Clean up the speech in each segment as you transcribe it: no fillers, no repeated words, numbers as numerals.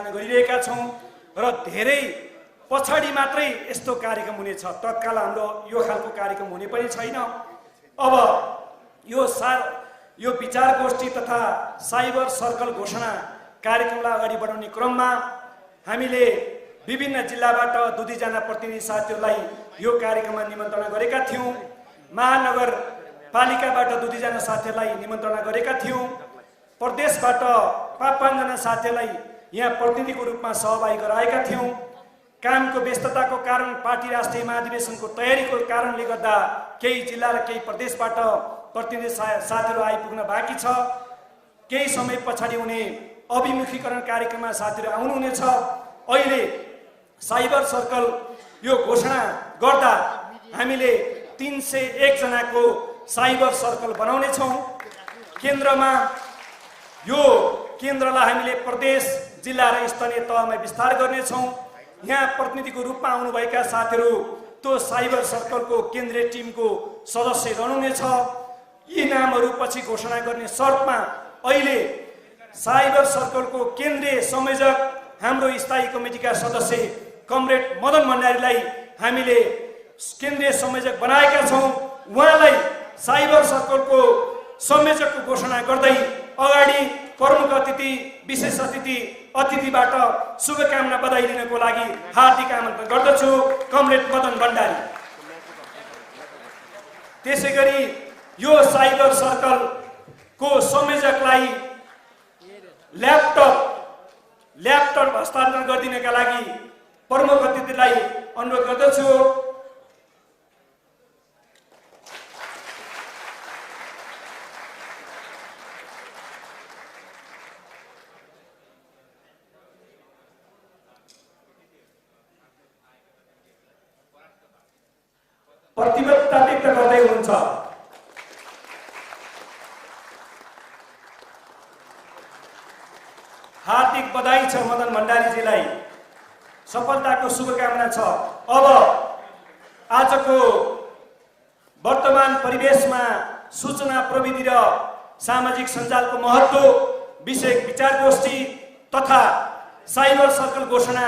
गरिरहेका छौं र धेरै पछाडी मात्रै यस्तो कार्यक्रम हुनेछ। तत्काल हाम्रो यो खालको कार्यक्रम हुने पनि छैन। अब यो विचार गोष्ठी तथा साइबर सर्कल घोषणा कार्यक्रमलाई अगाडि बढाउने क्रममा हामीले विभिन्न जिल्लाबाट 2 जना प्रतिनिधि साथीहरूलाई यो कार्यक्रममा निमन्त्रणा गरेका थियौं। महानगरपालिकाबाट 2 जना साथीहरूलाई निमन्त्रणा गरेका थियौं। प्रदेशबाट 5 जना साथीहरूलाई यहाँ प्रतिनिधिको रूपमा सहभागी गराएका थियौं। कामको व्यस्तताको कारण पार्टी राष्ट्रिय महाधिवेशनको तयारीको कारणले गर्दा केही जिल्ला र केही प्रदेशबाट प्रतिनिधि साथीहरू आइपुग्न बाँकी छ। केही समय पछाडि हुने अभिमुखीकरण कार्यक्रममा साथीहरू आउनुहुनेछ। अहिले साइबर सर्कल यो घोषणा गर्दा हामीले 301 जनाको साइबर सर्कल बनाउने छौं। केन्द्रमा यो केन्द्रलाई हामीले प्रदेश, जिल्ला र स्थानीय तहमा विस्तार गर्नेछौं। यहाँ प्रतिनिधिको रूपमा आउनुभएका साथीहरू त्यो साइबर सर्कलको केन्द्रीय टिमको सदस्य रहनुहुनेछ। यी नामहरू पछि घोषणा गर्ने शर्तमा अहिले साइबर सर्कलको केन्द्रीय संयोजक हाम्रो स्थायी कमिटीका सदस्य कमरेड मदन भण्डारीलाई हामीले केन्द्रीय संयोजक बनाएका छौं। उहाँलाई साइबर सर्कलको संयोजकको घोषणा गर्दै अगाडि प्रमुख अतिथि, विशेष अतिथिबाट शुभकामना बधाई दिनको लागि हार्दिक आमन्त्रण गर्दछु कमरेड मदन भण्डारी। त्यसैगरी यो साइबर सर्कलको संयोजकलाई ल्यापटप हस्तान्तरण गरिदिनका लागि प्रमुख अतिथिलाई अनुरोध गर्दछु। प्रतिबद्धता व्यक्त गर्दै हुनुहुन्छ। हार्दिक बधाई छ मदन भण्डारीजीलाई, सफलताको शुभकामना छ। अब आजको वर्तमान परिवेशमा सूचना प्रविधि र सामाजिक सञ्जालको महत्त्व विषयक विचार गोष्ठी तथा साइबर सर्कल घोषणा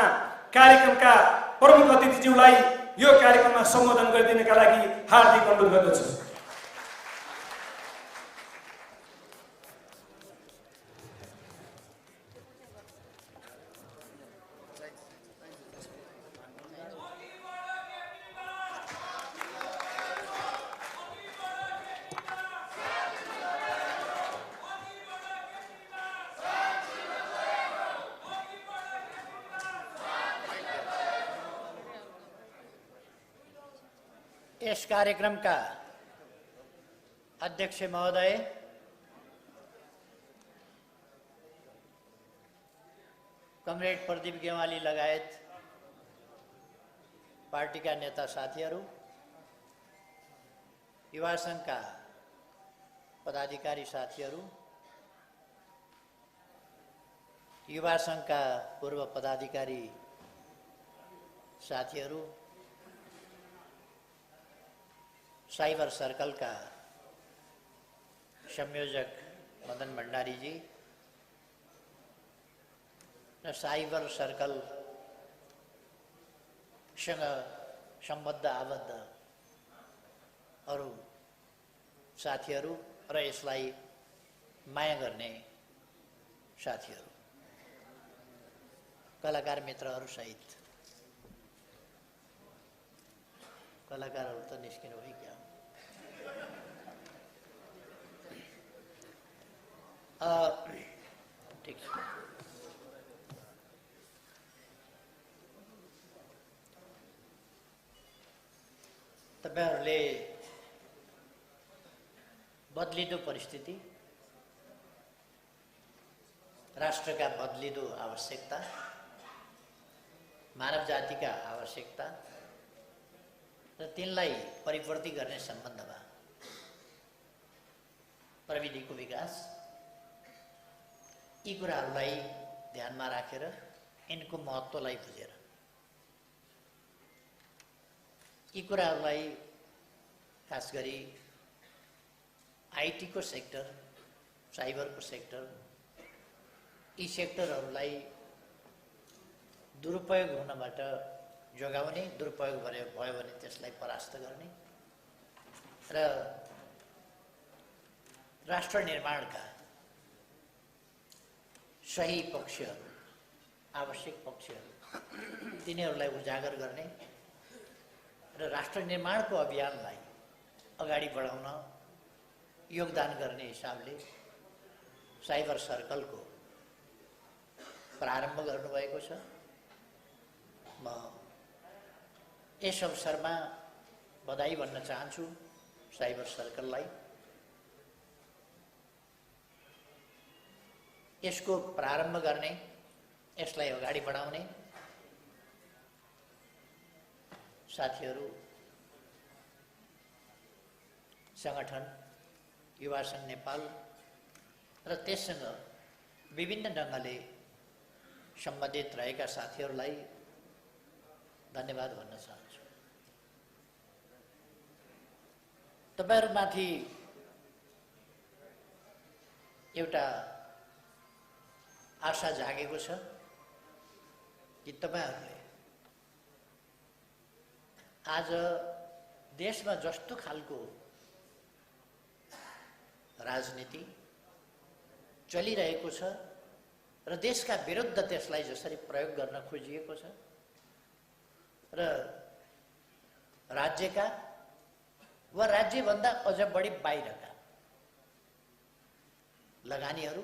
कार्यक्रमका प्रमुख अतिथिज्यूलाई यो कार्यक्रममा सम्बोधन गरिदिनका लागि हार्दिक अनुरोध गर्दछु। यस कार्यक्रमका अध्यक्ष महोदय, कमरेड प्रदीप गेवाली लगायत पार्टीका नेता साथीहरू, युवा संघका पदाधिकारी साथीहरू, युवा संघका पूर्व पदाधिकारी साथीहरू, साइबर सर्कल का संयोजक मदन भण्डारी जी र साइबर सर्कल सँग सम्बद्ध आबद्ध अरू साथीहरू र यसलाई माया गर्ने साथीहरू, कलाकार मित्रहरू सहित कलाकारहरू त निस्किनु भयो क्या? ठीक छ। तपाईहरुले बदलिदो परिस्थिति, राष्ट्रका बदलिदो आवश्यकता, मानव जातिका आवश्यकता र तिनलाई परिवर्ती गर्ने सम्बन्धमा प्रविधिको विकास, यी कुराहरूलाई ध्यानमा राखेर यिनको महत्त्वलाई बुझेर यी कुराहरूलाई खास गरी आईटी को सेक्टर, साइबर को सेक्टर, यी सेक्टरहरूलाई दुरुपयोग हुनबाट जोगाउने, दुरुपयोग भयो भने त्यसलाई परास्त गर्ने र राष्ट्र निर्माणका सही पक्षहरू, आवश्यक पक्षहरू तिनीहरूलाई उजागर गर्ने र राष्ट्र निर्माणको अभियानलाई अगाडि बढाउन योगदान गर्ने हिसाबले साइबर सर्कलको प्रारम्भ गर्नुभएको छ। म यस अवसरमा बधाई भन्न चाहन्छु साइबर सर्कललाई। यसको प्रारम्भ गर्ने, यसलाई अगाडि बढाउने साथीहरू, सङ्गठन युवा सङ्घ नेपाल र त्यससँग विभिन्न ढङ्गले सम्बन्धित रहेका साथीहरूलाई धन्यवाद भन्न चाहन्छु। तपाईहरुमाथि एउटा आशा जागेको छ कि तपाईहरुले आज देशमा जस्तो खालको राजनीति चलिरहेको छ र देशका विरुद्ध त्यसलाई जसरी प्रयोग गर्न खोजिएको छ र राज्यका वा राज्यभन्दा अझ बढी बाहिरका लगानीहरू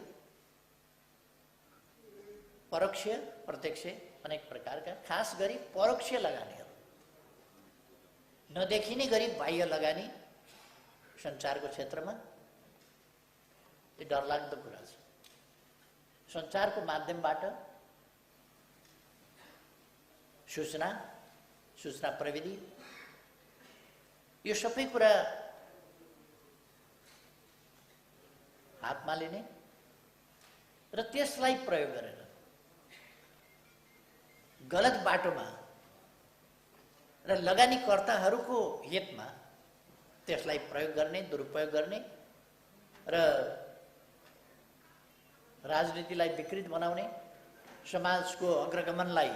परोक्ष प्रत्यक्ष अनेक प्रकारका, खास गरी परोक्ष लगानीहरू, नदेखिने गरी बाह्य लगानी सञ्चारको क्षेत्रमा यो डरलाग्दो कुरा छ। सञ्चारको माध्यमबाट सूचना प्रविधि यो सबै कुरा हातमा लिने र त्यसलाई प्रयोग गरेर गलत बाटोमा र लगानीकर्ताहरूको हितमा त्यसलाई प्रयोग गर्ने, दुरुपयोग गर्ने र राजनीतिलाई विकृत बनाउने, समाजको अग्रगमनलाई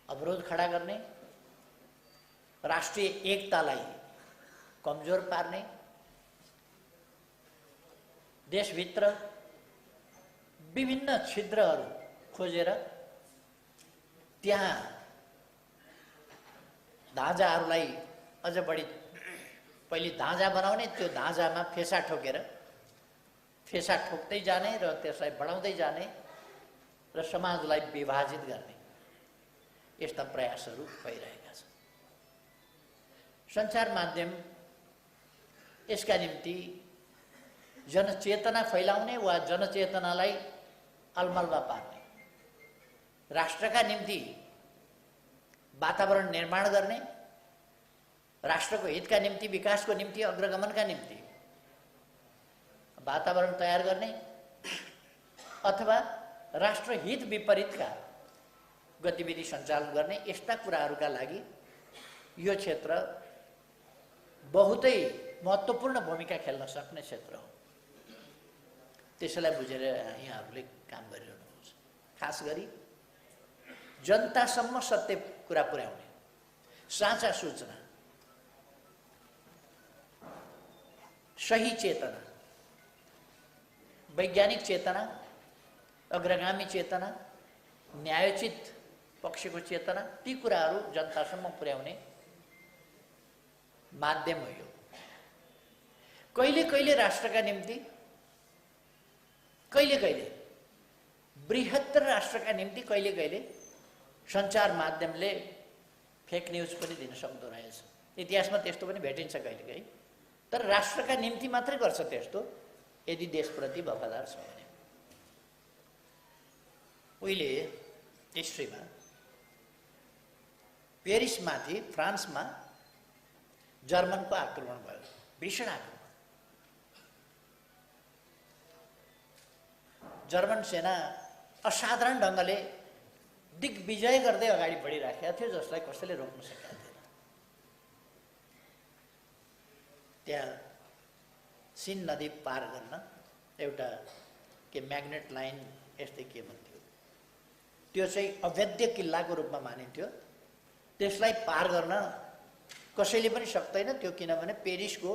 अवरोध खडा गर्ने, राष्ट्रिय एकतालाई कमजोर पार्ने, देशभित्र विभिन्न छिद्रहरू खोजेर त्यहाँ धाँजाहरूलाई अझ बढी पहिले धाँजा बनाउने, त्यो धाँजामा फेसा ठोक्दै जाने र त्यसलाई बढाउँदै जाने र समाजलाई विभाजित गर्ने यस्ता प्रयासहरू भइरहेका छन्। सञ्चार माध्यम यसका निम्ति जनचेतना फैलाउने वा जनचेतनालाई अलमलमा पार्ने, राष्ट्रका निम्ति वातावरण निर्माण गर्ने, राष्ट्रको हितका निम्ति, विकासको निम्ति, अग्रगमनका निम्ति वातावरण तयार गर्ने अथवा राष्ट्रहित विपरीतका गतिविधि सञ्चालन गर्ने यस्ता कुराहरूका लागि यो क्षेत्र बहुतै महत्त्वपूर्ण भूमिका खेल्न सक्ने क्षेत्र हो। त्यसैलाई बुझेर यहाँहरूले काम गरिरहनुहुन्छ। खास गरी जनतासम्म सत्य कुरा पुर्याउने, साँचा सूचना, सही चेतना, वैज्ञानिक चेतना, अग्रगामी चेतना, न्यायोचित पक्षको चेतना, ती कुराहरू जनतासम्म पुर्याउने माध्यम हो यो। कहिले कहिले राष्ट्रका निम्ति, कहिले कहिले बृहत्तर राष्ट्रका निम्ति कहिले कहिले सञ्चार माध्यमले फेक न्युज पनि दिन सक्दो रहेछ। इतिहासमा त्यस्तो पनि भेटिन्छ कहिलेकाहीँ। तर राष्ट्रका निम्ति मात्रै गर्छ त्यस्तो यदि देशप्रति वफादार छ भने। उहिले हिस्ट्रीमा पेरिसमाथि फ्रान्समा जर्मनको आक्रमण भयो, भीषण आक्रमण। जर्मन सेना असाधारण ढङ्गले दिग्विजय गर्दै अगाडि बढिराखेको थियो, जसलाई कसैले रोक्न सकेका थिएन। त्यहाँ सिन नदी पार गर्न एउटा के म्याग्नेट लाइन यस्तै के भन्थ्यो, त्यो चाहिँ अवैध किल्लाको रूपमा मानिन्थ्यो। त्यसलाई पार गर्न कसैले पनि सक्दैन त्यो, किनभने पेरिसको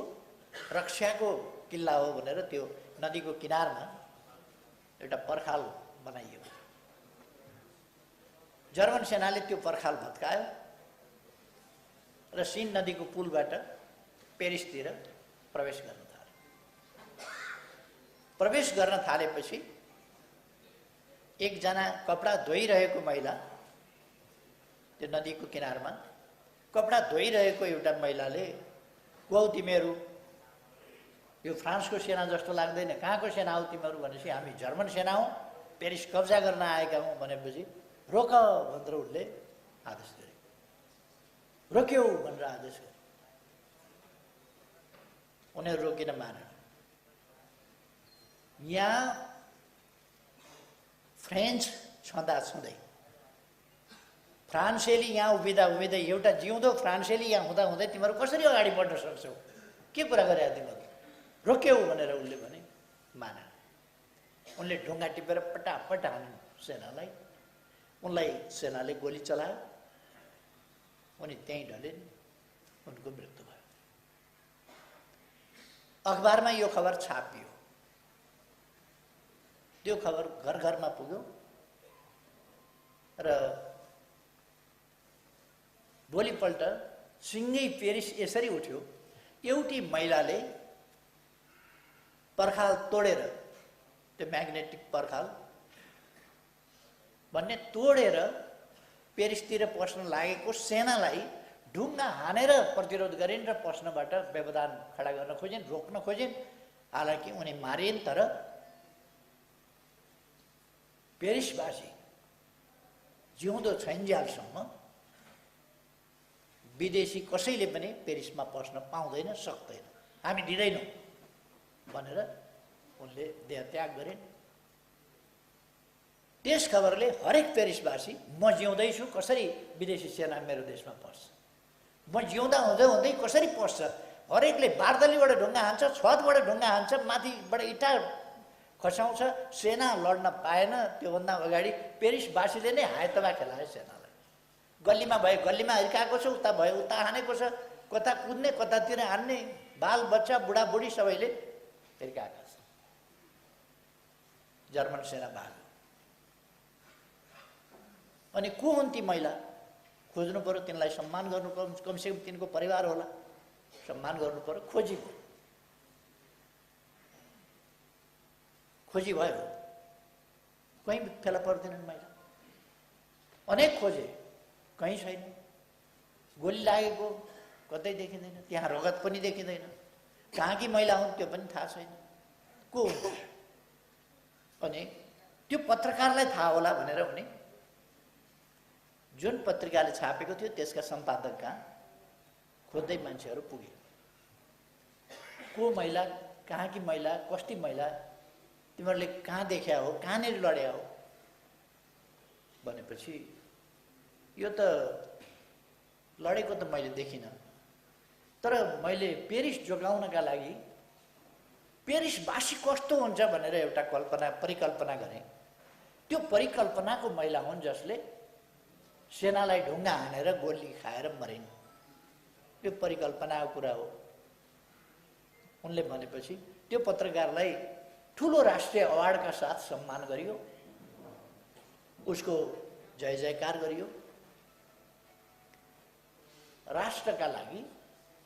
रक्षाको किल्ला हो भनेर त्यो नदीको किनारमा एउटा पर्खाल बनाइयो। जर्मन सेनाले त्यो पर्खाल भत्कायो र सिन नदीको पुलबाट पेरिसतिर प्रवेश गर्न थाल्यो। प्रवेश गर्न थालेपछि एकजना कपडा धोइरहेको महिला, त्यो नदीको किनारमा कपडा धोइरहेको एउटा महिलाले, "कौ तिमीहरू, यो फ्रान्सको सेना जस्तो लाग्दैन, कहाँको सेना हौ तिमीहरू?" भनेपछि "हामी जर्मन सेना हौँ, पेरिस कब्जा गर्न आएका हौँ" भनेपछि "रोक" भनेर उसले आदेश गरे। रोक्यौ भनेर आदेश गरे। उनीहरू रोकिन माने। यहाँ फ्रेन्च छँदै फ्रान्सेली यहाँ उभिँदै एउटा जिउँदो फ्रान्सेली यहाँ हुँदै तिमीहरू कसरी अगाडि बढ्न सक्छौ? के कुरा गरे तिमीहरू? रोक्यौ भनेर उसले भने माने। उनले ढुङ्गा टिपेर पटापट हान्यो सेनालाई। उनलाई सेनाले गोली चलायो। उनी त्यहीँ ढलिन्। उनको मृत्यु भयो। अखबारमा यो खबर छापियो। त्यो खबर घर घरमा पुग्यो र भोलिपल्ट सिँगै पेरिस यसरी उठ्यो। एउटी महिलाले पर्खाल तोडेर, त्यो म्याग्नेटिक पर्खाल भन्ने तोडेर पेरिसतिर पस्न लागेको सेनालाई ढुङ्गा हानेर प्रतिरोध गरिन् र पस्नबाट व्यवधान खडा गर्न खोजिन्, रोक्न खोजिन्। हालाकि उनी मारिन्, तर पेरिसवासी जिउँदो छैन्जेलसम्म विदेशी कसैले पनि पेरिसमा पस्न पाउँदैन, सक्दैन, हामी दिँदैनौँ भनेर उनले देहत्याग गरिन्। त्यस खबरले हरेक पेरिसवासी म जिउँदैछु, कसरी विदेशी सेना मेरो देशमा पस्छ, म जिउँदा हुँदै कसरी पस्छ, हरेकले बारदलीबाट ढुङ्गा हान्छ, छतबाट ढुङ्गा हान्छ, माथिबाट इँटा खसाउँछ। सेना लड्न पाएन। त्योभन्दा अगाडि पेरिसवासीले नै हायतमा खेलायो सेनालाई। गल्लीमा भए गल्लीमा हिर्काएको छ, उता भयो उता हानेको छ, कता कुद्ने कतातिर हान्ने, बाल बच्चा बुढाबुढी सबैले हिर्काएका छ। जर्मन सेना भाग्यो। अनि को हुन् ती महिला? खोज्नु पर्यो, तिनलाई सम्मान गर्नु पर्यो, कमसेकम तिनको परिवार होला, सम्मान गर्नु पर्यो। खोजी भयो, कहीँ फेला पर्दैनन् महिला। अनेक खोजे, कहीँ छैन। गोली लागेको कतै देखिँदैन, त्यहाँ रगत पनि देखिँदैन। कहाँकी महिला हुन् त्यो पनि थाहा छैन, को हुन्। अनि त्यो पत्रकारलाई थाहा होला भनेर उनी जुन पत्रिकाले छापेको थियो त्यसका सम्पादक कहाँ खोज्दै मान्छेहरू पुगे। को महिला, कहाँकी महिला, कस्ती महिला, तिमीहरूले कहाँ देख्या हो, कहाँनिर लड्या हो भनेपछि यो त लडेको त मैले देखिनँ, तर मैले पेरिस जोगाउनका लागि पेरिसवासी कस्तो हुन्छ भनेर एउटा परिकल्पना गरेँ। त्यो परिकल्पनाको महिला हुन् जसले सेनालाई ढुङ्गा हानेर गोली खाएर मरिन्। त्यो परिकल्पनाको कुरा हो। उनले भनेपछि त्यो पत्रकारलाई ठुलो राष्ट्रिय अवार्डका साथ सम्मान गरियो, उसको जय जयकार गरियो। राष्ट्रका लागि,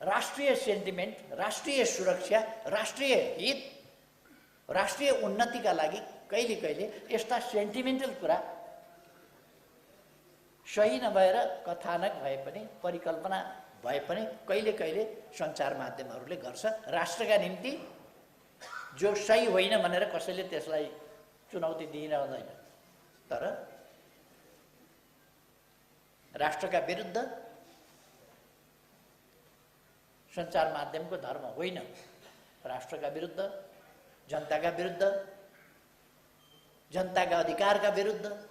राष्ट्रिय सेन्टिमेन्ट, राष्ट्रिय सुरक्षा, राष्ट्रिय हित, राष्ट्रिय उन्नतिका लागि कहिले कहिले यस्ता सेन्टिमेन्टल कुरा सही नभएर कथानक भए पनि, परिकल्पना भए पनि कहिले कहिले सञ्चार माध्यमहरूले गर्छ। राष्ट्रका निम्ति जो सही होइन भनेर कसैले त्यसलाई चुनौती दिइरहँदैन, तर राष्ट्रका विरुद्ध सञ्चार माध्यमको धर्म होइन। राष्ट्रका विरुद्ध, जनताका विरुद्ध, जनताका अधिकारका विरुद्ध,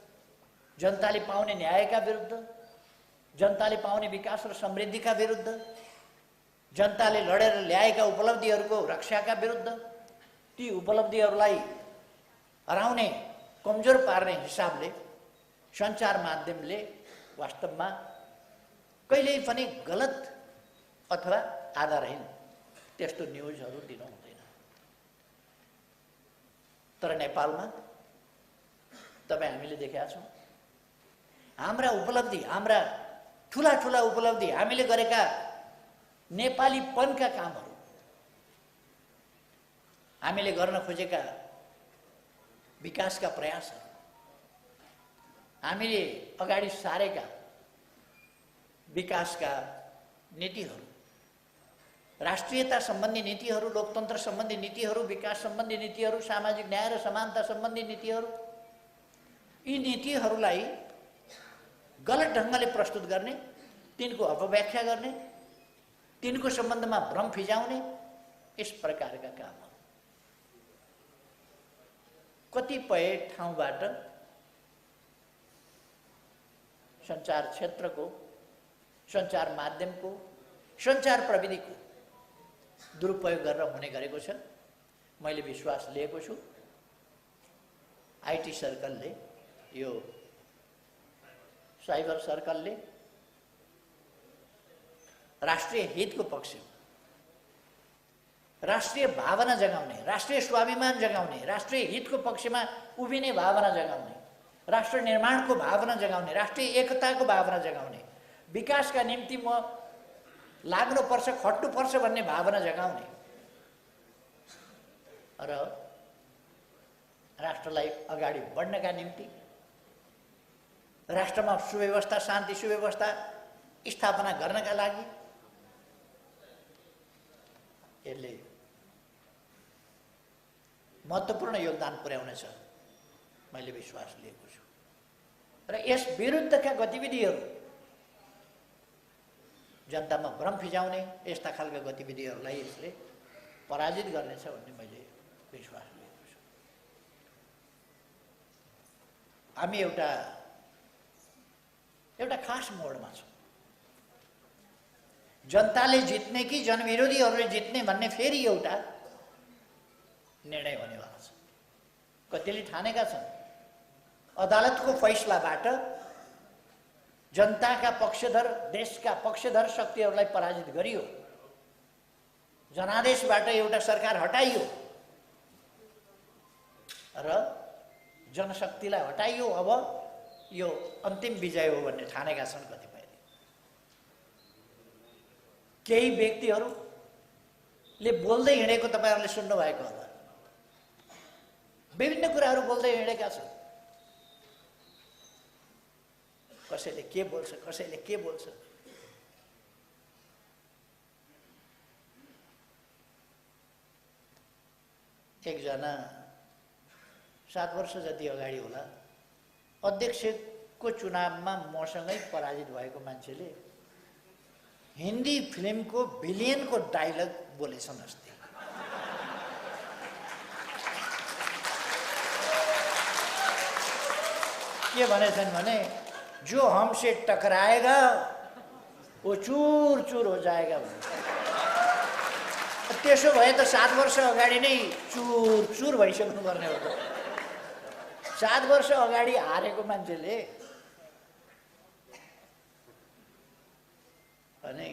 जनताले पाउने न्यायका विरुद्ध, जनताले पाउने विकास र समृद्धिका विरुद्ध, जनताले लडेर ल्याएका उपलब्धिहरूको रक्षाका विरुद्ध, ती उपलब्धिहरूलाई हराउने, कमजोर पार्ने हिसाबले सञ्चार माध्यमले वास्तवमा कहिल्यै पनि गलत अथवा आधारहीन त्यस्तो न्युजहरू दिनु हुँदैन। तर नेपालमा तपाईँ हामीले देखेका छौँ हाम्रा उपलब्धि, हाम्रा ठुला ठुला उपलब्धि, हामीले गरेका नेपालीपनका कामहरू, हामीले गर्न खोजेका विकासका प्रयासहरू, हामीले अगाडि सारेका विकासका नीतिहरू, राष्ट्रियता सम्बन्धी नीतिहरू, लोकतन्त्र सम्बन्धी नीतिहरू, विकास सम्बन्धी नीतिहरू, सामाजिक न्याय र समानता सम्बन्धी नीतिहरू, यी नीतिहरूलाई गलत ढङ्गले प्रस्तुत गर्ने, तिनको अपव्याख्या गर्ने, तिनको सम्बन्धमा भ्रम फिजाउने, यस प्रकारका कामहरू कतिपय ठाउँबाट सञ्चार क्षेत्रको, सञ्चार माध्यमको, सञ्चार प्रविधिको दुरुपयोग गरेर हुने गरेको छ। मैले विश्वास लिएको छु आइटी सर्कलले, यो साइबर सर्कलले राष्ट्रिय हितको पक्षमा, राष्ट्रिय भावना जगाउने, राष्ट्रिय स्वाभिमान जगाउने, राष्ट्रिय हितको पक्षमा उभिने भावना जगाउने, राष्ट्र निर्माणको भावना जगाउने, राष्ट्रिय एकताको भावना जगाउने, विकासका निम्ति म लाग्नुपर्छ, खट्नुपर्छ भन्ने भावना जगाउने र राष्ट्रलाई अगाडि बढ्नका निम्ति, राष्ट्रमा सुव्यवस्था, शान्ति सुव्यवस्था स्थापना गर्नका लागि यसले महत्त्वपूर्ण योगदान पुर्याउनेछ मैले विश्वास लिएको छु। र यस विरुद्धका गतिविधिहरू, जनतामा भ्रम फिजाउने यस्ता खालका गतिविधिहरूलाई यसले पराजित गर्नेछ भन्ने मैले विश्वास लिएको छु। हामी एउटा खास मोडमा छौँ। जनताले जित्ने कि जनविरोधीहरूले जित्ने भन्ने फेरि एउटा निर्णय हुनेवाला छ। कतिले ठानेका छन् अदालतको फैसलाबाट जनताका पक्षधर, देशका पक्षधर शक्तिहरूलाई पराजित गरियो, जनादेशबाट एउटा सरकार हटाइयो र जनशक्तिलाई हटाइयो। अब यो अन्तिम विजय हो भन्ने ठानेका छन् कतिपयले। केही व्यक्तिहरूले बोल्दै हिँडेको तपाईँहरूले सुन्नुभएको होला, विभिन्न कुराहरू बोल्दै हिँडेका छन्। कसैले के बोल्छ, कसैले के बोल्छ। एकजना 7 वर्ष जति अगाडि होला अध्यक्षको चुनावमा मसँगै पराजित भएको मान्छेले हिन्दी फिल्मको भिलियनको डायलग बोलेछन् अस्ति। के भनेछन् भने जो हमसे टकराएगा वो चूर चूर हो जाएगा भने। त्यसो भए त 7 वर्ष अगाडि नै चूर चूर भइसक्नु पर्ने हो त। 7 वर्ष अगाडि हारेको मान्छेले भने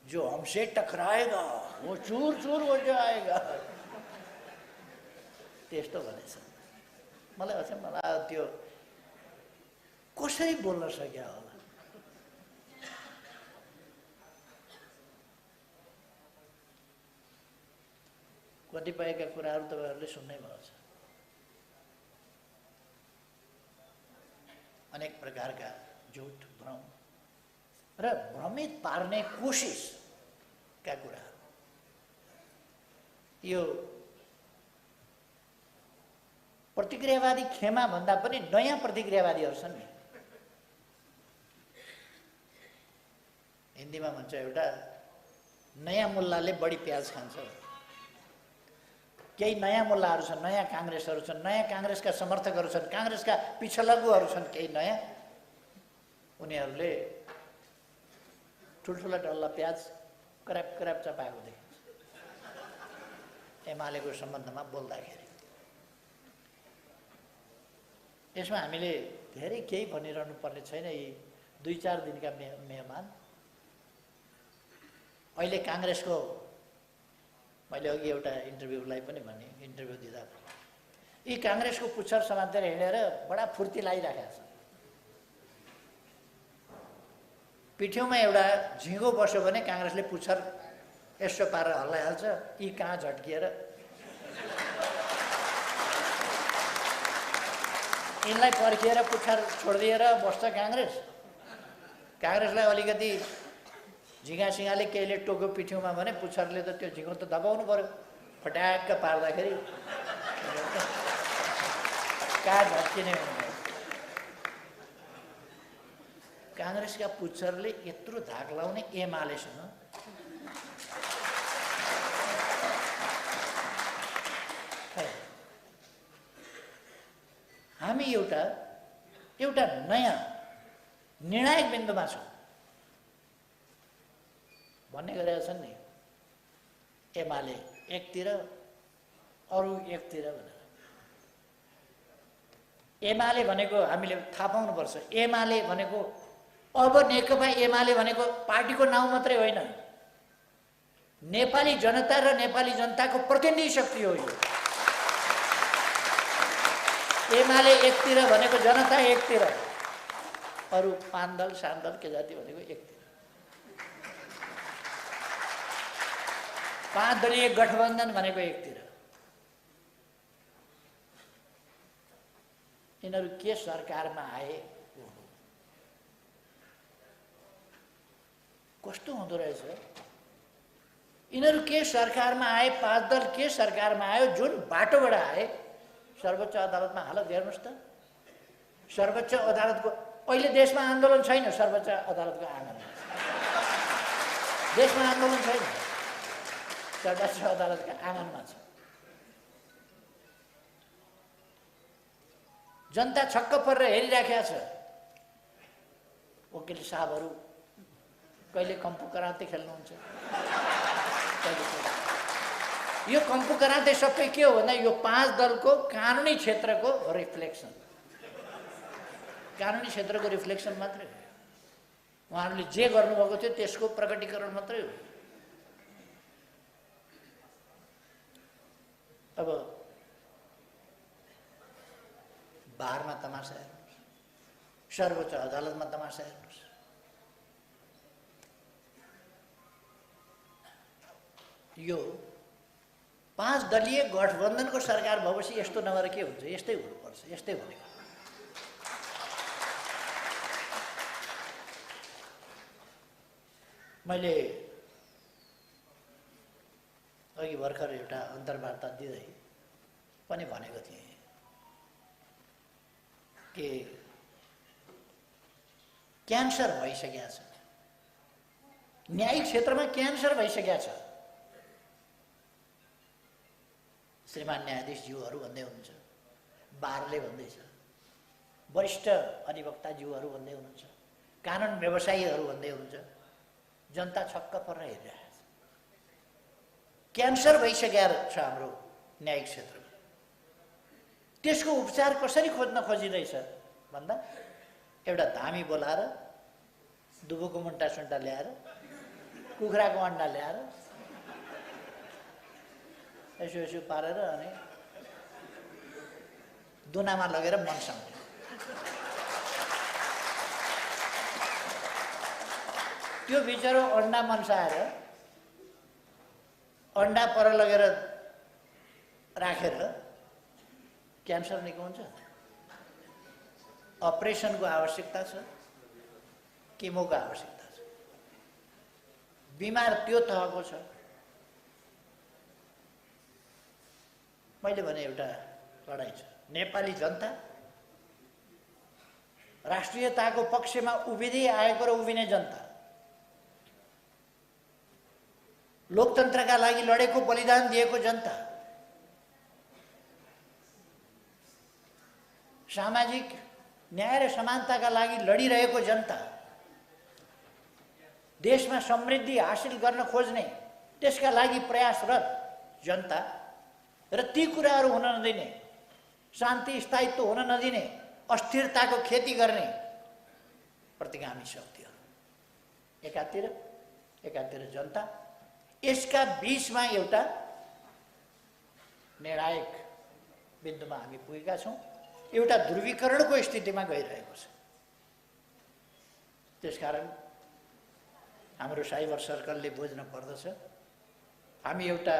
जो हमसे टकराएगा वो चूर चूर हो जाएगा त्यस्तो भनेछ। मलाई त्यो कसरी बोल्न सक्या होला? कतिपयका कुराहरू तपाईँहरूले सुन्नै भएको छ। अनेक प्रकारका झुट, भ्रम र भ्रमित पार्ने कोसिसका कुराहरू। यो प्रतिक्रियावादी खेमा भन्दा पनि नयाँ प्रतिक्रियावादीहरू छन् नि। हिन्दीमा भन्छ एउटा नयाँ मुल्लाले बढी प्याज खान्छ। केही नयाँ मुल्लाहरू छन्, नयाँ काङ्ग्रेसहरू छन्, नयाँ काङ्ग्रेसका समर्थकहरू छन्, काङ्ग्रेसका पिछलग्गुहरू छन् केही नयाँ। उनीहरूले ठुल्ठुला डल्ला प्याज कराप कराप चपाएको देखिन्छ एमालेको सम्बन्धमा बोल्दाखेरि। यसमा हामीले धेरै केही भनिरहनु पर्ने छैन। यी 2-4 दिनका मेहमान अहिले काङ्ग्रेसको, मैले अघि एउटा इन्टरभ्यूलाई पनि भने, इन्टरभ्यू दिँदा यी काङ्ग्रेसको पुच्छर समातेर हिँडेर बडा फुर्ती लागिराखेको छ। पिठ्यौमा एउटा झिँगो बस्यो भने काङ्ग्रेसले पुच्छर यसो पारेर हल्लाइहाल्छ, यी कहाँ झट्किएर यिनलाई पर्खिएर पुच्छर छोडिदिएर बस्छ काङ्ग्रेस। काङ्ग्रेसलाई अलिकति झिँगासिँगाले केहीले टोक्यो पिठ्यौमा भने पुच्छरले त त्यो झिँगो त दबाउनु पर्यो, फट्याक्क पार्दाखेरि कहाँ झट्किने हुने। काङ्ग्रेसका पुच्छरले यत्रो धाक लाउने एमालेसँग हामी एउटा नयाँ निर्णायक बिन्दुमा छौँ भन्ने गरेका छन् नि। एमाले एकतिर अरू एकतिर भनेर। एमाले भनेको हामीले थाहा पाउनुपर्छ, एमाले भनेको अब नेकपा एमाले भनेको पार्टीको नाउँ मात्रै होइन, नेपाली जनता र नेपाली जनताको प्रतिनिधि शक्ति हो यो। एमाले एकतिर भनेको जनता एकतिर, अरू 5 दल 7 दल के जाति भनेको एकतिर। 5 दलीय गठबन्धन भनेको एकतिर। यिनीहरू के सरकारमा आए, कस्तो हुँदो रहेछ। यिनीहरू के सरकारमा आए, 5 दल के सरकारमा आयो, जुन बाटोबाट आए। सर्वोच्च अदालतमा हालत हेर्नुहोस् त। सर्वोच्च अदालतको अहिले देशमा आन्दोलन छैन, सर्वोच्च अदालतको आँगनमा देशमा आन्दोलन छैन, सर्वोच्च अदालतका आँगनमा छ। जनता छक्क परेर हेरिराखेको छ। वकिल साहबहरू कहिले कम्पु कराते खेल्नुहुन्छ, यो कम्पु कराते सबै के हो भन्दा यो 5 दलको कानुनी क्षेत्रको रिफ्लेक्सन, कानुनी क्षेत्रको रिफ्लेक्सन मात्रै हो। उहाँहरूले जे गर्नुभएको थियो त्यसको प्रकटीकरण मात्रै हो। अब बारमा तमासा हेर्नुहोस्, सर्वोच्च अदालतमा तमासा हेर्नुहोस्। यो 5 दलीय गठबन्धनको सरकार भएपछि यस्तो नभएर के हुन्छ, यस्तै हुनुपर्छ, यस्तै भनेको। मैले अघि भर्खर एउटा अन्तर्वार्ता दिँदै पनि भनेको थिएँ कि क्यान्सर भइसकेको छ, न्यायिक क्षेत्रमा क्यान्सर भइसकेको छ। श्रीमान न्यायाधीशज्यूहरू भन्दै हुनुहुन्छ, बारले भन्दैछ, वरिष्ठ अधिवक्ताज्यूहरू भन्दै हुनुहुन्छ, कानुन व्यवसायीहरू भन्दै हुनुहुन्छ। जनता छक्क परेर हेरिरहेको छ। क्यान्सर भइसकेको छ हाम्रो न्यायिक क्षेत्रमा। त्यसको उपचार कसरी खोज्न खोजिँदैछ भन्दा एउटा धामी बोलाएर, दुबोको मुन्टा सुन्टा ल्याएर, कुखुराको अन्डा ल्याएर यसो यसो पारेर अनि दुनामा लगेर मनसाउने। त्यो बिचरो अन्डा मनसाएर अन्डा पर लगेर राखेर क्यान्सर निको हुन्छ? अपरेसनको आवश्यकता छ, केमोको आवश्यकता छ। बिमार त्यो तहको छ। मैले भने एउटा लडाइँ छ। नेपाली जनता राष्ट्रियताको पक्षमा उभिँदै आएको र उभिने जनता, लोकतन्त्रका लागि लडेको, बलिदान दिएको जनता, सामाजिक न्याय र समानताका लागि लडिरहेको जनता, देशमा समृद्धि हासिल गर्न खोज्ने, त्यसका लागि प्रयासरत जनता र ती कुराहरू हुन नदिने, शान्ति स्थायित्व हुन नदिने अस्थिरताको खेती गर्ने प्रतिगामी शक्तिहरू, एकातिर जनता। यसका बीचमा एउटा निर्णायक बिन्दुमा हामी पुगेका छौँ, एउटा ध्रुवीकरणको स्थितिमा गइरहेको छ। त्यसकारण हाम्रो साइबर सर्कलले बुझ्न पर्दछ, हामी एउटा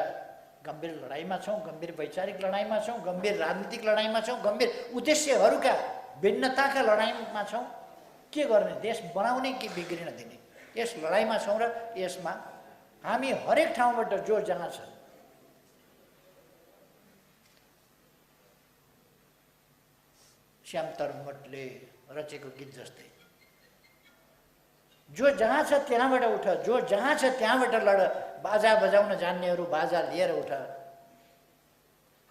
गम्भीर लडाइँमा छौँ, गम्भीर वैचारिक लडाइँमा छौँ, गम्भीर राजनीतिक लडाइँमा छौँ, गम्भीर उद्देश्यहरूका भिन्नताका लडाइँमा छौँ। के गर्ने, देश बनाउने कि बिग्रिन दिने, यस लडाइँमा छौँ। र यसमा हामी हरेक ठाउँबाट जो जहाँ छ श्याम तरमटले रचेको गीत जस्तै जो जहाँ छ त्यहाँबाट उठ, जो जहाँ छ त्यहाँबाट लड, बाजा बजाउन जान्नेहरू बाजा लिएर उठ,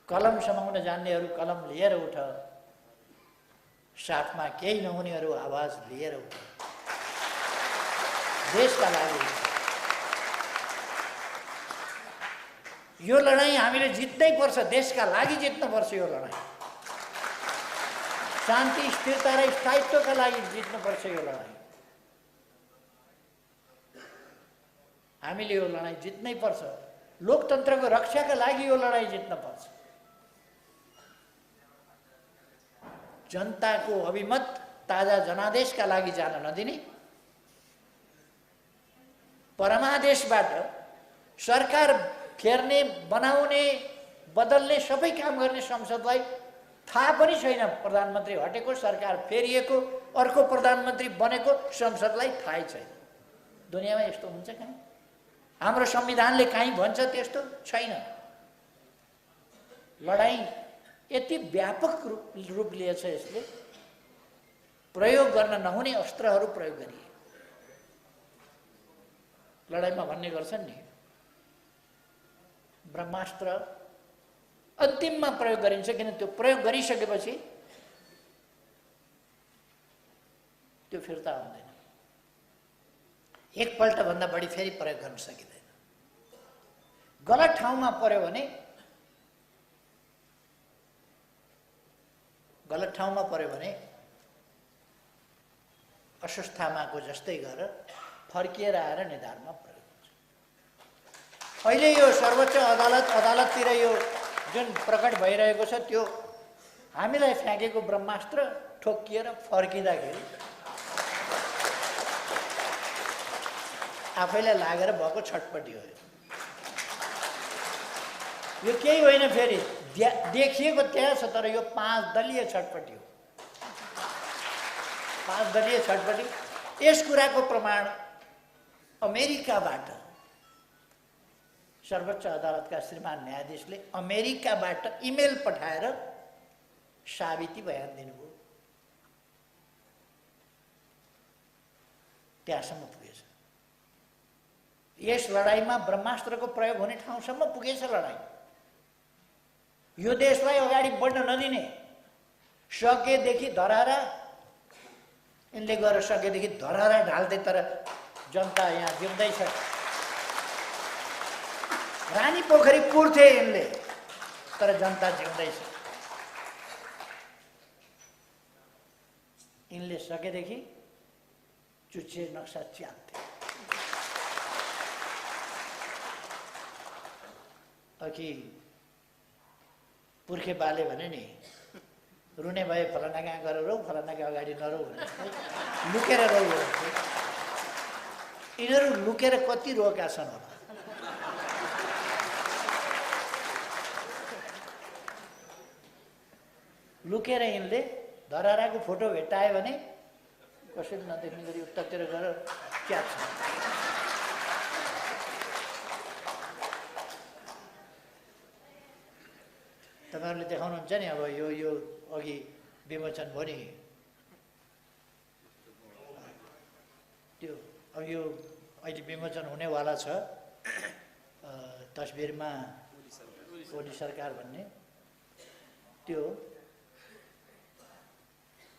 कलम समाउन जान्नेहरू कलम लिएर उठ, साथमा केही नहुनेहरू आवाज लिएर उठ। देशका लागि यो लडाईँ हामीले जित्नै पर्छ, देशका लागि जित्नुपर्छ यो लडाईँ, शान्ति स्थिरता र स्थायित्वका लागि जित्नुपर्छ यो लडाईँ। हामीले यो लडाईँ जित्नै पर्छ, लोकतन्त्रको रक्षाका लागि यो लडाईँ जित्न पर्छ। जनताको अभिमत ताजा जनादेशका लागि जान नदिने, परमादेशबाट सरकार फेर्ने, बनाउने, बदल्ने, सबै काम गर्ने संसदलाई थाहा पनि छैन प्रधानमन्त्री हटेको, सरकार फेरिएको, अर्को प्रधानमन्त्री बनेको संसदलाई थाहै छैन। दुनियाँमा यस्तो हुन्छ कहाँ? हाम्रो संविधानले कहीँ भन्छ त्यस्तो छैन। लडाईँ यति व्यापक रूप लिएछ, यसले प्रयोग गर्न नहुने अस्त्रहरू प्रयोग गरिए। लडाईँमा भन्ने गर्छन् नि, ब्रह्मास्त्र अन्तिममा प्रयोग गरिन्छ, किन त्यो प्रयोग गरिसकेपछि त्यो फिर्ता हुँदैन, एकपल्ट भन्दा बढी फेरि प्रयोग गर्न सकिँदैन। गलत ठाउँमा पर्यो भने, गलत ठाउँमा पर्यो भने अस्वस्थामाको जस्तै गरेर फर्किएर आएर निधारमा प्रयोग हुन्छ। अहिले यो सर्वोच्च अदालततिर यो जुन प्रकट भइरहेको छ, त्यो हामीलाई फ्याँकेको ब्रह्मास्त्र ठोकिएर फर्किँदाखेरि आफैलाई लागेर भएको छटपटी हो। यो केही होइन, फेरि देखिएको त्यहाँ छ, तर यो 5 दलीय छटपटी हो। 5 दलीय छटपटी। यस कुराको प्रमाण अमेरिकाबाट सर्वोच्च अदालतका श्रीमान न्यायाधीशले अमेरिकाबाट इमेल पठाएर साबिती बयान दिनुभयो। त्यहाँसम्म पुगेछ। यस लडाईँमा ब्रह्मास्त्रको प्रयोग हुने ठाउँसम्म पुगेछ लडाईँ। यो देशलाई अगाडि बढ्न नदिने, सकेदेखि धरारा, यिनले गएर सकेदेखि धरारा ढाल्दै, तर जनता यहाँ जिउँदैछ। रानी पोखरी पुर्थे यिनले, तर जनता जिउँदैछ। यिनले सकेदेखि चुच्चे नक्सा च्यात्थे। अघि पुर्खे बाले भने नि, रुने भए फलाना कहाँ गएर रौ, फलानाको अगाडि नरौ भने लुकेर रौ। यिनीहरू लुकेर कति रोका छन् होला। लुकेर यिनले धराराको फोटो भेट्टायो भने कसैले नदेख्ने गरी उत्तातिर गएर च्यात्छ। तपाईँहरूले देखाउनुहुन्छ नि, अब यो अघि विमोचन भयो नि, त्यो अब यो अहिले विमोचन हुनेवाला छ तस्बिरमा ओली सरकार भन्ने, त्यो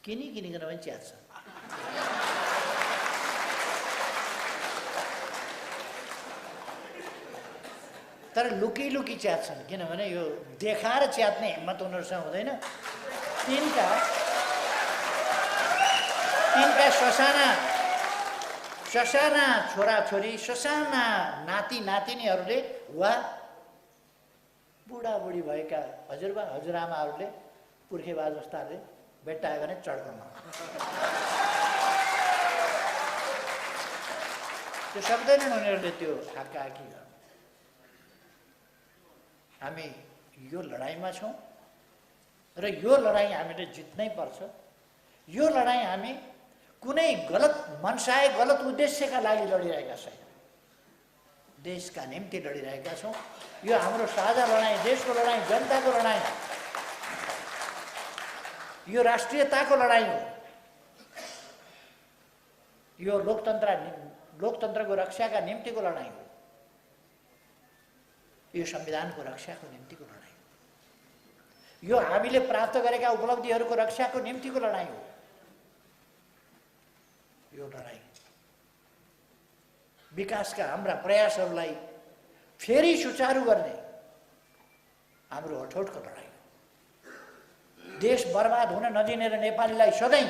किनिकन पनि च्यात्छ। तर लुकी च्यात्छन्, किनभने यो देखाएर च्यात्ने हिम्मत उनीहरूसँग हुँदैन। यिनका ससाना छोराछोरी, ससाना नाति नातिनीहरूले वा बुढाबुढी भएका हजुरबा हजुरआमाहरूले पुर्खेबा जस्ताहरूले भेट्टायो भने चड्काउन त्यो सक्दैनन् उनीहरूले त्यो हाकाहाकी गर्न। हामी यो लडाइँमा छौँ र यो लडाइँ हामीले जित्नै पर्छ। यो लडाइँ हामी कुनै गलत मनसाय गलत उद्देश्यका लागि लडिरहेका छैनौँ, देशका निम्ति लडिरहेका छौँ। यो हाम्रो साझा लडाइँ, देशको लडाइँ, जनताको लडाइँ, यो राष्ट्रियताको लडाइँ हो। यो लोकतन्त्रको रक्षाका निम्तिको लडाइँ हो। यो संविधानको रक्षाको निम्तिको लडाइँ हो। यो हामीले प्राप्त गरेका उपलब्धिहरूको रक्षाको निम्तिको लडाइँ हो। यो लडाइँ विकासका हाम्रा प्रयासहरूलाई फेरि सुचारू गर्ने हाम्रो अठोटको लडाइँ हो। देश बर्बाद हुन नदिने र नेपालीलाई सधैँ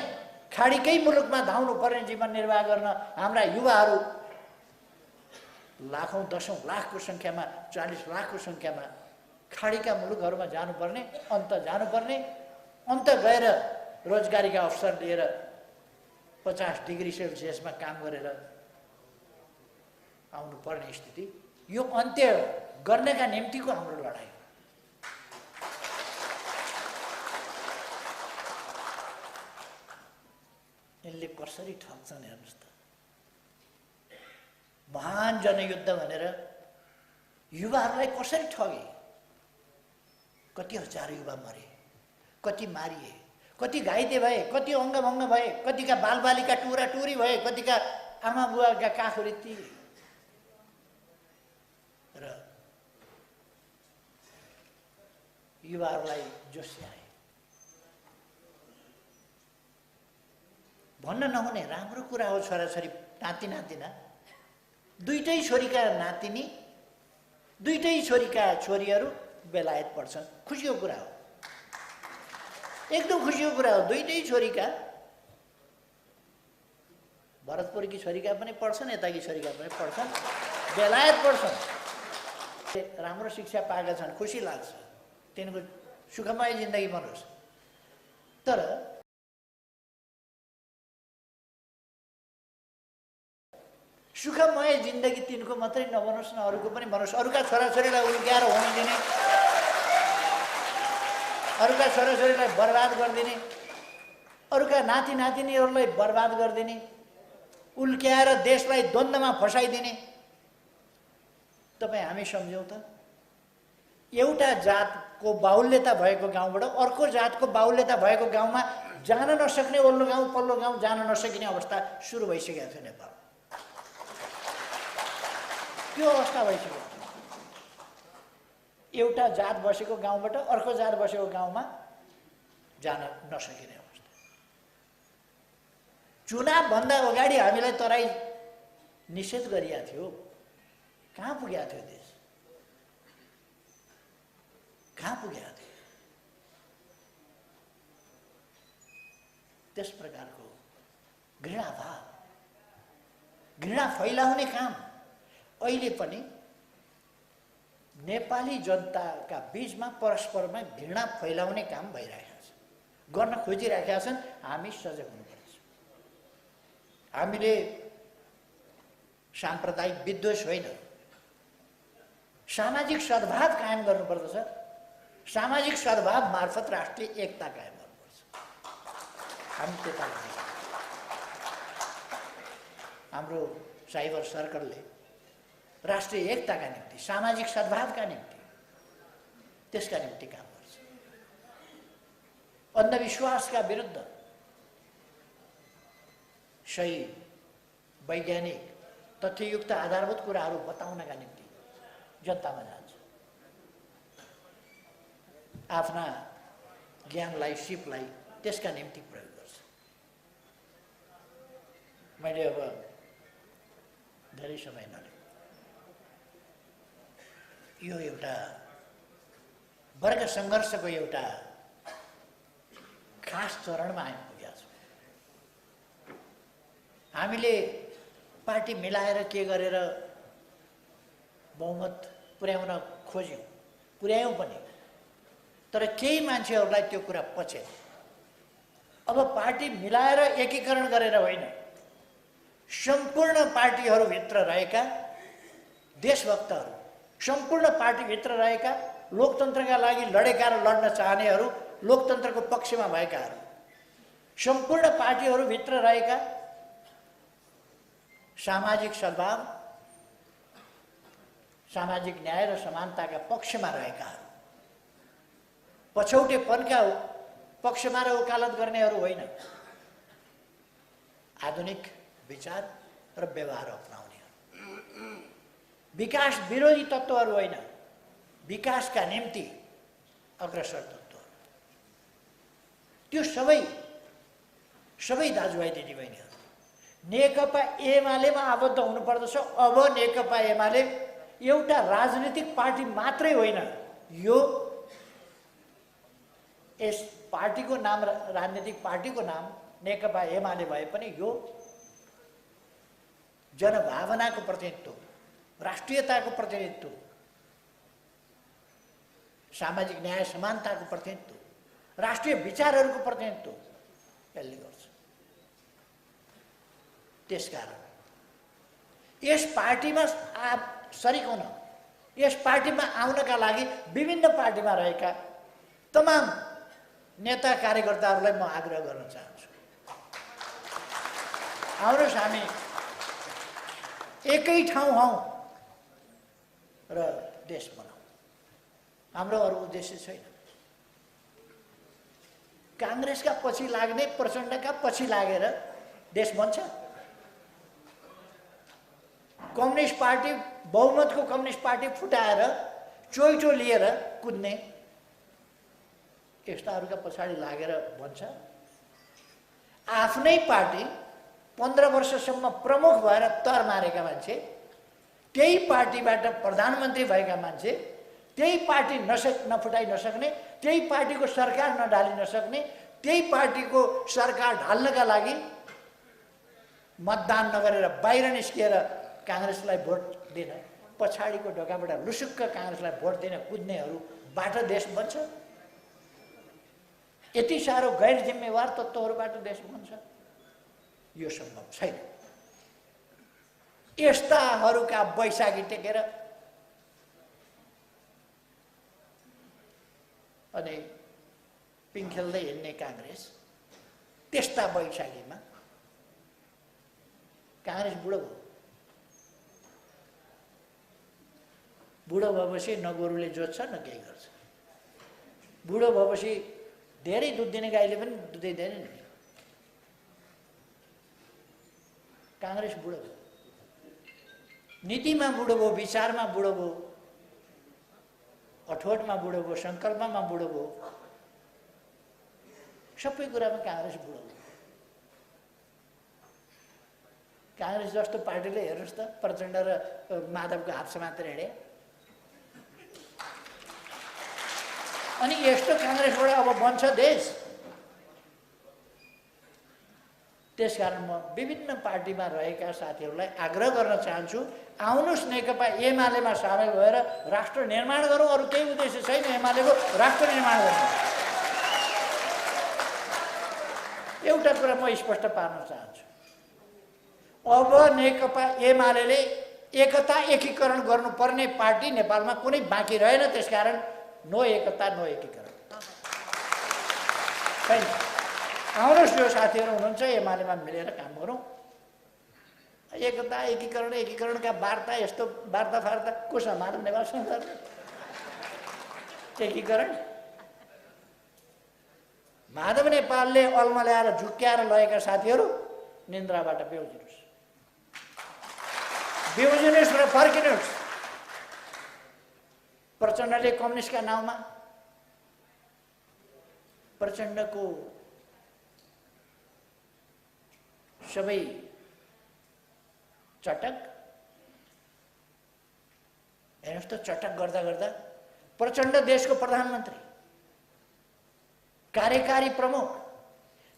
खाडीकै मुलुकमा धाउनु पर्ने जीवन निर्वाह गर्न हाम्रा युवाहरू लाखौँ दशौँ लाखको सङ्ख्यामा, 40 लाखको सङ्ख्यामा खाडीका मुलुकहरूमा जानुपर्ने, अन्त गएर रोजगारीका अवसर लिएर 50 डिग्री सेल्सियसमा काम गरेर आउनुपर्ने स्थिति, यो अन्त्य गर्नका निम्तिको हाम्रो लडाइँ हो। यसले कसरी ठग्छन् हेर्नुहोस् त। महान जनयुद्ध भनेर युवाहरूलाई कसरी ठगे। कति हजार युवा मरे, कति मारिए, कति घाइते भए, कति अङ्गभङ्ग भए, कतिका बालबालिका टुरा टुरी भए, कतिका आमा बुवाका काखुरी तिरे र युवाहरूलाई जोस्याए। भन्न नहुने राम्रो कुरा हो। छोराछोरी, नाति नातिना, दुईटै छोरीका नातिनी, दुईटै छोरीका छोरीहरू बेलायत पढ्छन्। खुसीको कुरा हो, एकदम खुसीको कुरा हो। दुईटै छोरीका, भरतपुरकी छोरीका पनि पढ्छन्, यताकी छोरीका पनि पढ्छन्, बेलायत पढ्छन्, राम्रो शिक्षा पाएका छन्, खुसी लाग्छ। तिनको सुखमय जिन्दगी बनोस्। तर सुखमय जिन्दगी तिनको मात्रै नबनोस् न, अरूको पनि बनोस्। अरूका छोराछोरीलाई उल्क्याएर हुन दिने, अरूका छोराछोरीलाई बर्बाद गरिदिने, अरूका नाति नातिनीहरूलाई बर्बाद गरिदिने, उल्क्याएर देशलाई द्वन्द्वमा फसाइदिने तपाईँ हामी सम्झौँ त। एउटा जातको बाहुल्यता भएको गाउँबाट अर्को जातको बाहुल्यता भएको गाउँमा जान नसक्ने, ओल्लो गाउँ पल्लो गाउँ जान नसकिने अवस्था सुरु भइसकेको छ नेपाल। त्यो अवस्था भइसक्यो। एउटा जात बसेको गाउँबाट अर्को जात बसेको गाउँमा जान नसकिने अवस्था। चुनावभन्दा अगाडि हामीलाई तराई निषेध गरिएको थियो। कहाँ पुगेको थियो देश? कहाँ पुगेको थियो? त्यस प्रकारको घृणाभाव, घृणा फैलाउने काम अहिले पनि नेपाली जनताका बीचमा परस्परमा घृणा फैलाउने काम भइरहेको छ, गर्न खोजिरहेका छन्। हामी सजग हुनुपर्छ। हामीले साम्प्रदायिक विद्वेष होइन, सामाजिक सद्भाव कायम गर्नुपर्दछ। सामाजिक सद्भाव मार्फत राष्ट्रिय एकता कायम गर्नुपर्छ। हामी त्यता लागेका। हाम्रो साइबर सर्कलले राष्ट्रिय एकताका निम्ति, सामाजिक सद्भावका निम्ति, त्यसका निम्ति काम गर्छ। अन्धविश्वासका विरुद्ध सही वैज्ञानिक तथ्ययुक्त आधारभूत कुराहरू बताउनका निम्ति जनतामा जान्छ। आफ्ना ज्ञानलाई, सिपलाई त्यसका निम्ति प्रयोग गर्छ। मैले अब धेरै समय नलिएँ। यो एउटा वर्ग सङ्घर्षको एउटा खास चरणमा आइपुगेका छौँ। हामीले पार्टी मिलाएर के गरेर बहुमत पुर्याउन खोज्यौँ, पुर्यायौँ पनि, तर केही मान्छेहरूलाई त्यो कुरा पचेन। अब पार्टी मिलाएर एकीकरण गरेर होइन, सम्पूर्ण पार्टीहरूभित्र रहेका देशभक्तहरू, सम्पूर्ण पार्टीभित्र रहेका लोकतन्त्रका लागि लडेका र लड्न चाहनेहरू, लोकतन्त्रको पक्षमा भएकाहरू, सम्पूर्ण पार्टीहरूभित्र रहेका सामाजिक सद्भाव, सामाजिक न्याय र समानताका पक्षमा रहेकाहरू, पछौटेपनका पक्षमा र वकालत गर्नेहरू होइन, आधुनिक विचार र व्यवहार अपनाउनेहरू, विकास विरोधी तत्त्वहरू होइन, विकासका निम्ति अग्रसर तत्त्वहरू, त्यो सबै दाजुभाइ दिदीबहिनीहरू नेकपा एमालेमा आबद्ध हुनुपर्दछ। अब नेकपा एमाले एउटा राजनीतिक पार्टी मात्रै होइन, यो यस पार्टीको नाम, राजनीतिक पार्टीको नाम नेकपा एमाले भए पनि यो जनभावनाको प्रतिनिधित्व, राष्ट्रियताको प्रतिनिधित्व, सामाजिक न्याय समानताको प्रतिनिधित्व, राष्ट्रिय विचारहरूको प्रतिनिधित्व यसले गर्छ। त्यसकारण यस पार्टीमा सरिक हुन, यस पार्टीमा आउनका लागि विभिन्न पार्टीमा रहेका तमाम नेता कार्यकर्ताहरूलाई म आग्रह गर्न चाहन्छु, आउनुहोस् हामी एकै ठाउँ हौँ र देश बनाऊ। हाम्रो अरू उद्देश्य छैन। काङ्ग्रेसका पछि लाग्ने, प्रचण्डका पछि लागेर देश बन्छ? कम्युनिस्ट पार्टी, बहुमतको कम्युनिस्ट पार्टी फुटाएर चोइटो लिएर कुद्ने यस्ताहरूका पछाडि लागेर बन्छ? आफ्नै पार्टी 15 वर्षसम्म प्रमुख भएर तर मारेका मान्छे, त्यही पार्टीबाट प्रधानमन्त्री भएका मान्छे, त्यही पार्टी नफुटाइ नसक्ने, त्यही पार्टीको सरकार नढालि नसक्ने, त्यही पार्टीको सरकार ढाल्नका लागि मतदान नगरेर बाहिर निस्किएर काङ्ग्रेसलाई भोट दिन, पछाडिको ढोकाबाट लुसुक्क काङ्ग्रेसलाई भोट दिन कुद्नेहरूबाट देश बन्छ? यति साह्रो गैर जिम्मेवार तत्त्वहरूबाट देश बन्छ? यो सम्भव छैन। यस्ताहरूका बैशाखी टेकेर अनि पिङ खेल्दै हिँड्ने काङ्ग्रेस, त्यस्ता बैशाखीमा काङ्ग्रेस बुढो भयो। बुढो भएपछि न गोरुले जोत्छ न केही गर्छ। बुढो भएपछि धेरै दुध दिने गाईले पनि दुधै दिँदैन नि। काङ्ग्रेस बुढो भयो, नीतिमा बुढो भयो, विचारमा बुढो भयो, अठोटमा बुढो भयो, सङ्कल्पमा बुढो भयो, सबै कुरामा काङ्ग्रेस बुढो भयो। काङ्ग्रेस जस्तो पार्टीले हेर्नुहोस् त, प्रचण्ड र माधवको हात समातेर हिँडे। अनि यस्तो काङ्ग्रेसबाट अब बन्छ देश? त्यसकारण म विभिन्न पार्टीमा रहेका साथीहरूलाई आग्रह गर्न चाहन्छु, आउनुहोस् नेकपा एमालेमा सामेल भएर राष्ट्र निर्माण गरौँ। अरू केही उद्देश्य छैन एमालेको, राष्ट्र निर्माण गर्नु। एउटा कुरा म स्पष्ट पार्न चाहन्छु, अब नेकपा एमाले एकता एकीकरण गर्नुपर्ने पार्टी नेपालमा कुनै बाँकी रहेन। त्यसकारण नो एकता नो एकीकरण छैन। आउनुहोस् जो साथीहरू हुनुहुन्छ एमालेमा मिलेर काम गरौँ। एकता एकीकरणका वार्ता, यस्तो वार्ता को समाधान नेपालसँग गर्ने? एकीकरण माधव नेपालले अल्मल्याएर झुक्क्याएर लगेका साथीहरू निन्द्राबाट बिउजिनुहोस् र फर्किनुहोस्। प्रचण्डले कम्युनिस्टका नाउँमा, प्रचण्डको सबै चटक हेर्नुहोस् त, चटक गर्दा गर्दा प्रचण्ड देशको प्रधानमन्त्री, कार्यकारी प्रमुख,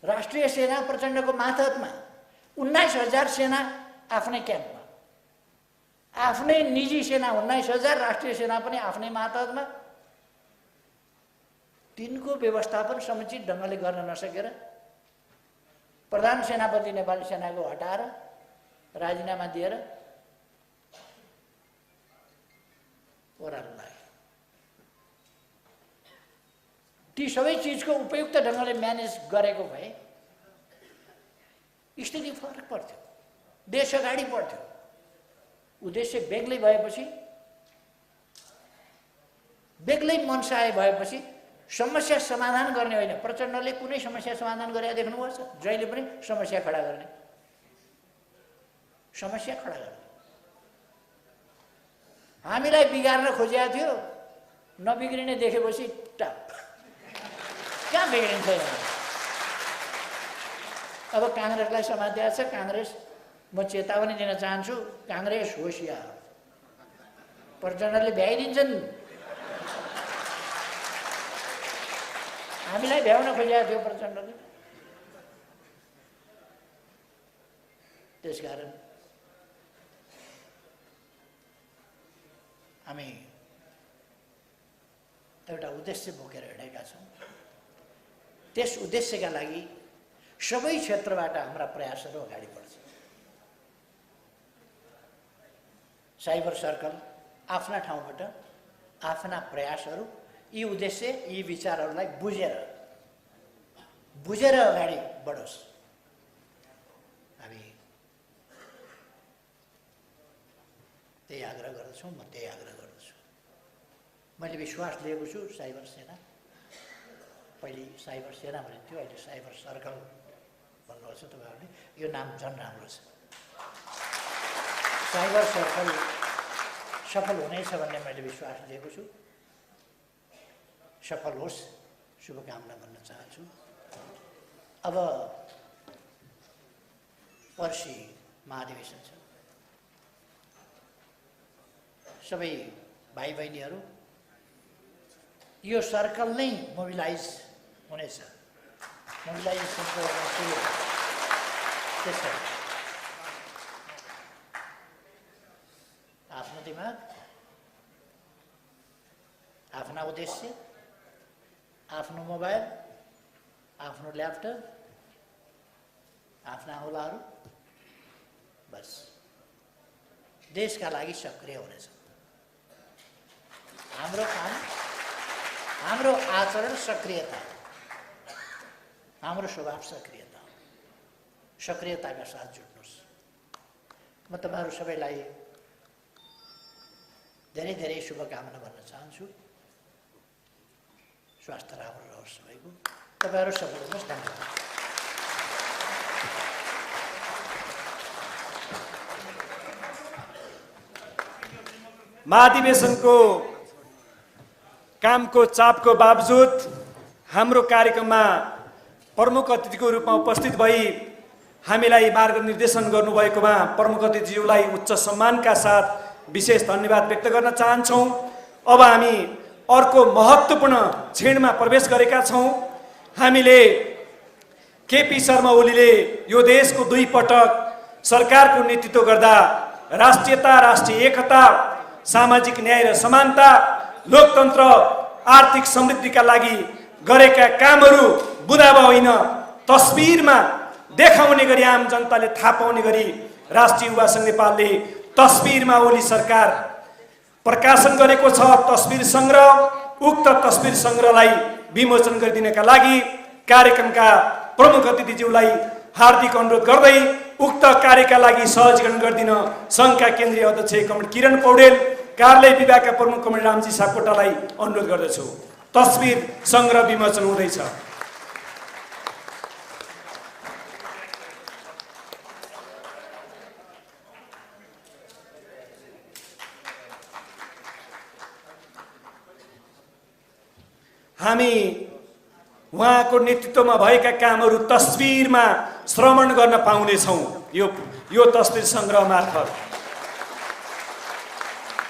राष्ट्रिय सेना प्रचण्डको मातहतमा, 19,000 सेना आफ्नै क्याम्पमा, आफ्नै निजी सेना 19,000, राष्ट्रिय सेना पनि आफ्नै मातहतमा, तिनको व्यवस्थापन समुचित ढङ्गले गर्न नसकेर प्रधान सेनापति नेपाली सेनाको हटाएर राजीनामा दिएर ओह्रालो लाग्यो। ती सबै चिजको उपयुक्त ढङ्गले म्यानेज गरेको भए स्थिति फरक पर्थ्यो, देश अगाडि बढ्थ्यो। उद्देश्य बेग्लै भएपछि, बेग्लै मनसाय भएपछि समस्या समाधान गर्ने होइन। प्रचण्डले कुनै समस्या समाधान गरेर देख्नुभएको छ? जहिले पनि समस्या खडा गर्ने, समस्या खडा गर्ने। हामीलाई बिगार्न खोजेको थियो, नबिग्रिने देखेपछि टाप, कहाँ बिग्रिन्छ? अब काङ्ग्रेसलाई समातेको छ। काङ्ग्रेस, म चेतावनी दिन चाहन्छु, काङ्ग्रेस होसियार, प्रचण्डले भ्याइदिन्छन्। हामीलाई भ्याउन खोजेको थियो प्रचण्डले। त्यसकारण हामी एउटा उद्देश्य बोकेर हिँडेका छौँ। त्यस उद्देश्यका लागि सबै क्षेत्रबाट हाम्रा प्रयासहरू अगाडि बढ्छ। साइबर सर्कल आफ्ना ठाउँबाट आफ्ना प्रयासहरू, यी उद्देश्य, यी विचारहरूलाई बुझेर अगाडि बढोस्। हामी त्यही आग्रह गर्दछौँ, म त्यही आग्रह गर्दछु। मैले विश्वास लिएको छु साइबर सेना, पहिले साइबर सेना भनिन्थ्यो, अहिले साइबर सर्कल भन्नुभएको छ तपाईँहरूले, यो नाम झन् राम्रो छ। साइबर सर्कल सफल हुनेछ भन्ने मैले विश्वास लिएको छु। सफल होस्, शुभकामना भन्न चाहन्छु। अब पर्सि महाधिवेशन छ। सबै भाइ बहिनीहरू, यो सर्कल नै मोबिलाइज हुनेछ। मोबिलाइजेसनको सुरु त्यसै आफ्नो दिमाग, आफ्ना उद्देश्य, आफ्नो मोबाइल, आफ्नो ल्यापटप, आफ्ना औलाहरू, बस देशका लागि सक्रिय हुनेछ। हाम्रो काम, हाम्रो आचरण सक्रियता, हाम्रो स्वभाव सक्रियता, सक्रियताका साथ जुट्नुहोस्। म तपाईँहरू सबैलाई धेरै धेरै शुभकामना भन्न चाहन्छु। स्वास्थ्य राम्रो रहोस् सबैको। तपाईँहरू सफल हुनुहोस्। धन्यवाद। महाधिवेशनको कामको चापको बावजुद हाम्रो कार्यक्रममा प्रमुख अतिथिको रूपमा उपस्थित भई हामीलाई मार्गनिर्देशन गर्नुभएकोमा प्रमुख अतिथिज्यूलाई उच्च सम्मानका साथ विशेष धन्यवाद व्यक्त गर्न चाहन्छौँ। अब हामी अर्को महत्त्वपूर्ण क्षणमा प्रवेश गरेका छौँ। हामीले केपी शर्मा ओलीले यो देशको 2 पटक सरकारको नेतृत्व गर्दा राष्ट्रियता, राष्ट्रिय एकता, सामाजिक न्याय र समानता, लोकतन्त्र, आर्थिक समृद्धिका लागि गरेका कामहरू बुदाबा होइन, तस्बिरमा देखाउने गरी आम जनताले थाहा पाउने गरी राष्ट्रिय युवा सङ्घ नेपालले तस्बिरमा ओली सरकार प्रकाशन गरेको छ। तस्बिर सङ्ग्रह, उक्त तस्बिर सङ्ग्रहलाई विमोचन गरिदिनका लागि कार्यक्रमका प्रमुख अतिथिज्यूलाई हार्दिक अनुरोध गर्दै उक्त कार्यका लागि सहजीकरण गरिदिन सङ्घका केन्द्रीय अध्यक्ष कमरेड किरण पौडेल, कार्यालय विभागका प्रमुख कमरेड रामजी सापकोटालाई अनुरोध गर्दछु। तस्बिर सङ्ग्रह विमोचन हुँदैछ। हामी उहाँको नेतृत्वमा भएका कामहरू तस्बिरमा श्रवण गर्न पाउनेछौँ यो तस्बिर सङ्ग्रह मार्फत।